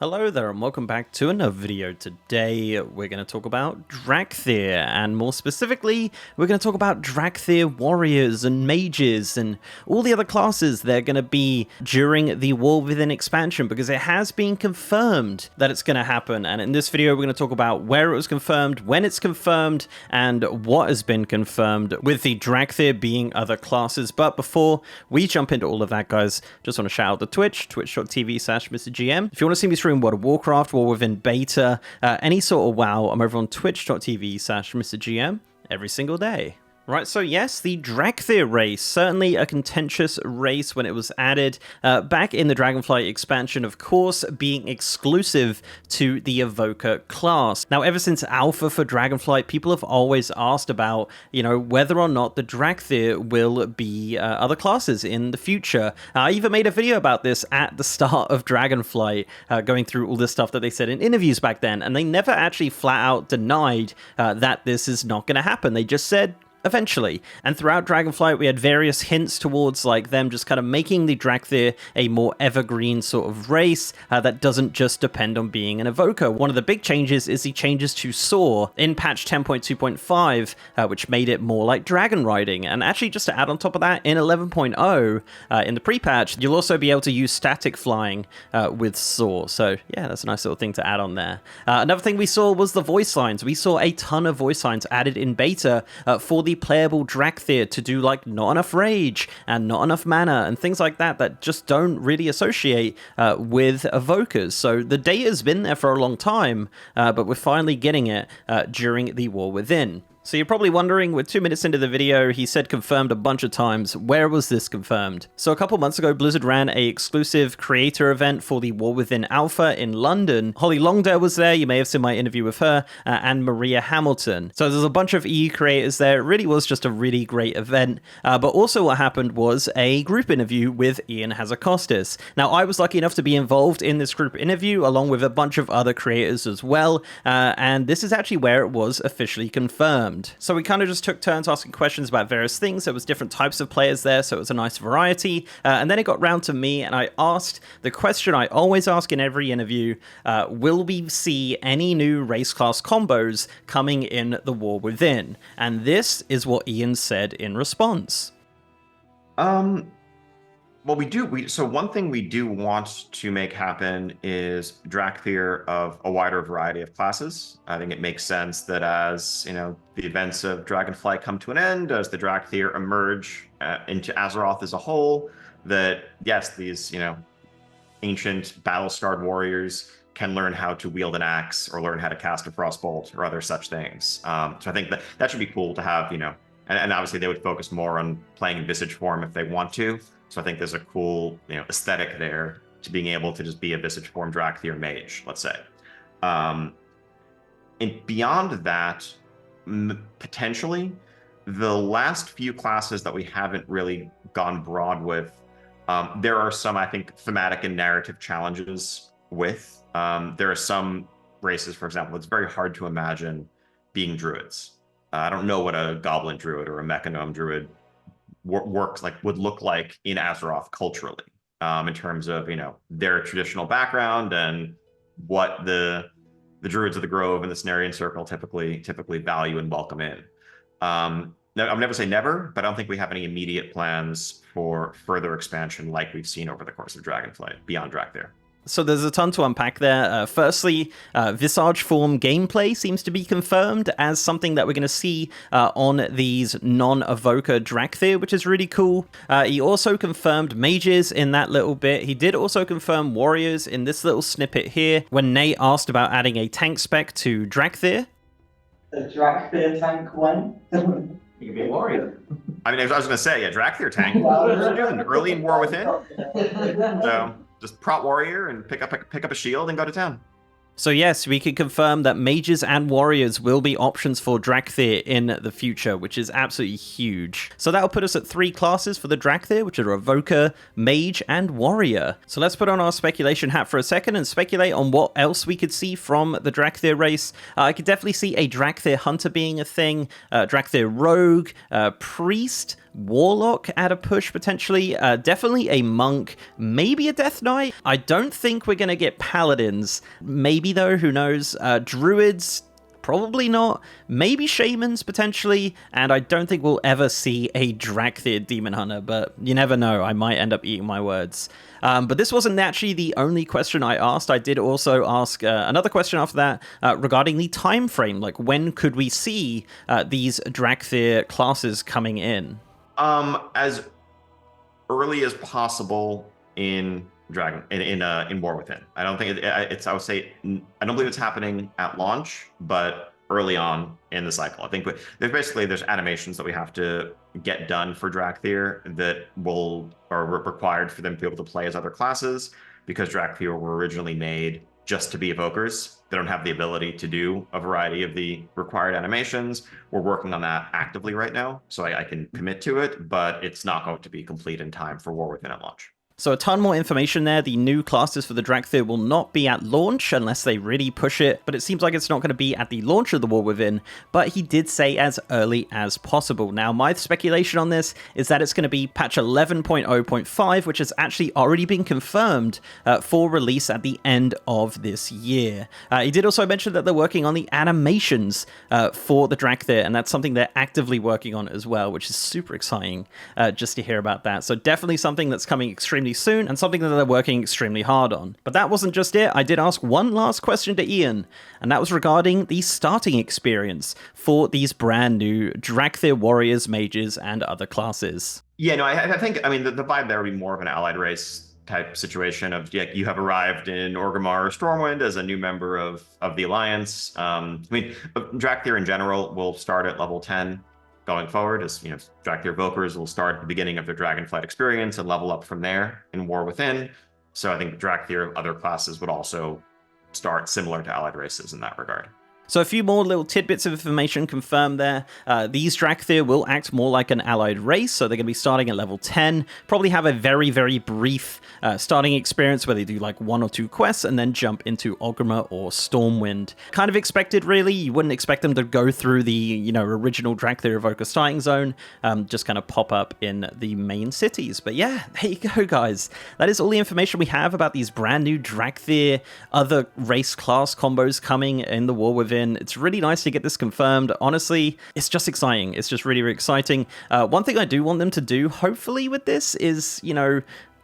Hello there and welcome back to another video. Today we're going to talk about Dracthyr, and more specifically we're going to talk about Dracthyr warriors and mages and all the other classes they're going to be during the War Within expansion, because it has been confirmed that it's going to happen. And in this video we're going to talk about where it was confirmed, when it's confirmed, and what has been confirmed, with the Dracthyr being other classes. But before we jump into all of that, guys, just want to shout out the twitch.tv/MrGM. If you want to see me stream World of Warcraft, War Within beta, any sort of WoW, I'm over on twitch.tv/MrGM every single day. Right, so yes, the Dracthyr race, certainly a contentious race when it was added back in the Dragonflight expansion, of course, being exclusive to the Evoker class. Now, ever since Alpha for Dragonflight, people have always asked about, whether or not the Dracthyr will be other classes in the future. I even made a video about this at the start of Dragonflight, going through all this stuff that they said in interviews back then, and they never actually flat out denied that this is not going to happen. They just said, eventually. And throughout Dragonflight, we had various hints towards them just kind of making the Dracthyr a more evergreen sort of race that doesn't just depend on being an evoker. One of the big changes is the changes to Soar in patch 10.2.5, which made it more like dragon riding. And actually, just to add on top of that, in 11.0, in the pre-patch, you'll also be able to use static flying with Soar. So yeah, that's a nice little thing to add on there. Another thing we saw was the voice lines. We saw a ton of voice lines added in beta for the playable Dracthyr to do not enough rage and not enough mana and things like that just don't really associate with evokers. So the data's been there for a long time, but we're finally getting it during the War Within. So you're probably wondering, with 2 minutes into the video, he said confirmed a bunch of times. Where was this confirmed? So a couple months ago, Blizzard ran a exclusive creator event for the War Within Alpha in London. Holly Longdale was there, you may have seen my interview with her, and Maria Hamilton. So there's a bunch of EU creators there. It really was just a really great event. But also what happened was a group interview with Ian Hazakostas. Now, I was lucky enough to be involved in this group interview, along with a bunch of other creators as well, and this is actually where it was officially confirmed. So we kind of just took turns asking questions about various things. There was different types of players there, so it was a nice variety. And then it got round to me, and I asked the question I always ask in every interview, will we see any new race class combos coming in the War Within? And this is what Ian said in response. Well, we do. So one thing we do want to make happen is Dracthyr of a wider variety of classes. I think it makes sense that as, the events of Dragonflight come to an end, as the Dracthyr emerge into Azeroth as a whole, that, yes, these, ancient battle-scarred warriors can learn how to wield an axe or learn how to cast a frostbolt or other such things. So I think that should be cool to have, and obviously they would focus more on playing in Visage form if they want to. So I think there's a cool, aesthetic there to being able to just be a Visage form Dracthyr mage, let's say. And beyond that, potentially, the last few classes that we haven't really gone broad with, there are some, I think, thematic and narrative challenges with. There are some races, for example, it's very hard to imagine being druids. I don't know what a goblin druid or a mechanome druid would look like in Azeroth culturally, in terms of their traditional background and what the druids of the Grove and the Cenarian Circle typically value and welcome in. Now, I'll never say never, but I don't think we have any immediate plans for further expansion like we've seen over the course of Dragonflight beyond Dracthyr. So there's a ton to unpack there. Firstly, Visage form gameplay seems to be confirmed as something that we're going to see on these non-evoker Dracthyr, which is really cool. He also confirmed mages in that little bit. He did also confirm warriors in this little snippet here when Nate asked about adding a tank spec to Dracthyr. The Dracthyr tank when? You can be a warrior. I was going to say, Dracthyr tank. Early in War Within. So just prot warrior and pick up a shield and go to town. So yes, we can confirm that mages and warriors will be options for Dracthyr in the future, which is absolutely huge. So that'll put us at 3 classes for the Dracthyr, which are Evoker, Mage, and Warrior. So let's put on our speculation hat for a second and speculate on what else we could see from the Dracthyr race. I could definitely see a Dracthyr Hunter being a thing, Dracthyr Rogue, Priest, Warlock at a push, potentially. Definitely a Monk, maybe a Death Knight. I don't think we're going to get Paladins. Maybe, though, who knows? Druids, probably not. Maybe Shamans, potentially. And I don't think we'll ever see a Dracthyr Demon Hunter, but you never know. I might end up eating my words. But this wasn't actually the only question I asked. I did also ask another question after that regarding the time frame. Like, when could we see these Dracthyr classes coming in? As early as possible in War Within. I don't think I would say I don't believe it's happening at launch, but early on in the cycle. I think there's animations that we have to get done for Dracthyr that are required for them to be able to play as other classes, because Dracthyr were originally made just to be evokers. They don't have the ability to do a variety of the required animations. We're working on that actively right now, so I can commit to it, but it's not going to be complete in time for War Within at launch. So a ton more information there. The new classes for the Dracthyr will not be at launch unless they really push it, but it seems like it's not going to be at the launch of the War Within, but he did say as early as possible. Now, my speculation on this is that it's going to be patch 11.0.5, which has actually already been confirmed for release at the end of this year. He did also mention that they're working on the animations for the Dracthyr, and that's something they're actively working on as well, which is super exciting just to hear about that. So definitely something that's coming extremely soon, and something that they're working extremely hard on. But that wasn't just it. I did ask one last question to Ian, and that was regarding the starting experience for these brand new Dracthyr warriors, mages, and other classes. Yeah, no, I think, I mean, the vibe there would be more of an allied race type situation of, yeah, you have arrived in Orgrimmar or Stormwind as a new member of the Alliance. I mean, Dracthyr in general will start at level 10. Going forward, as Dracthyr Evokers will start at the beginning of their Dragonflight experience and level up from there in War Within. So I think Dracthyr other classes would also start similar to allied races in that regard. So a few more little tidbits of information confirmed there. These Dracthyr will act more like an allied race, so they're going to be starting at level 10, probably have a very, very brief starting experience where they do like 1 or 2 quests and then jump into Orgrimmar or Stormwind. Kind of expected, really. You wouldn't expect them to go through the, original Dracthyr Evoker starting zone, just kind of pop up in the main cities. But yeah, there you go, guys. That is all the information we have about these brand new Dracthyr other race class combos coming in the War Within. It's really nice to get this confirmed. Honestly, it's just exciting. It's just really, really exciting. One thing I do want them to do, hopefully, with this is,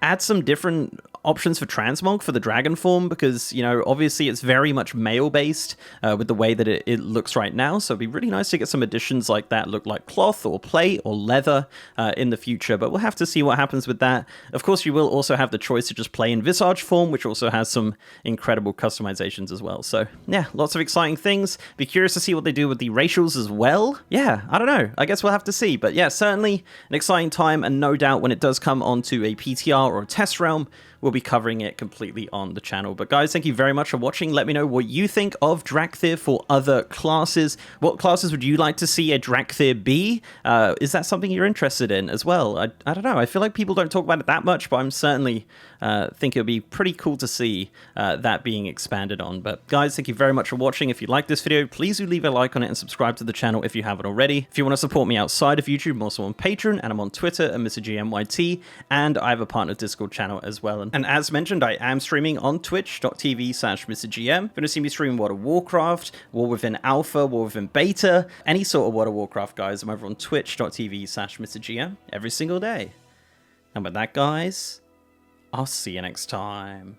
add some different options for transmog for the dragon form, because obviously it's very much male based with the way that it looks right now, so it'd be really nice to get some additions like that look like cloth or plate or leather in the future, but we'll have to see what happens with that. Of course, you will also have the choice to just play in visage form, which also has some incredible customizations as well. So yeah, lots of exciting things. Be curious to see what they do with the racials as well. Yeah, I don't know, I guess we'll have to see, but yeah, certainly an exciting time, and no doubt when it does come onto a PTR or a test realm, we'll be covering it completely on the channel. But guys, thank you very much for watching. Let me know what you think of Dracthyr for other classes. What classes would you like to see a Dracthyr be? Is that something you're interested in as well? I don't know. I feel like people don't talk about it that much, but I'm certainly think it would be pretty cool to see that being expanded on. But guys, thank you very much for watching. If you like this video, please do leave a like on it and subscribe to the channel if you haven't already. If you want to support me outside of YouTube, I'm also on Patreon, and I'm on Twitter at MrGMYT, and I have a partner Discord channel as well. And as mentioned, I am streaming on twitch.tv/MrGM. If you want to see me stream World of Warcraft, War Within Alpha, War Within Beta, any sort of World of Warcraft, guys, I'm over on twitch.tv/MrGM every single day. And with that, guys, I'll see you next time.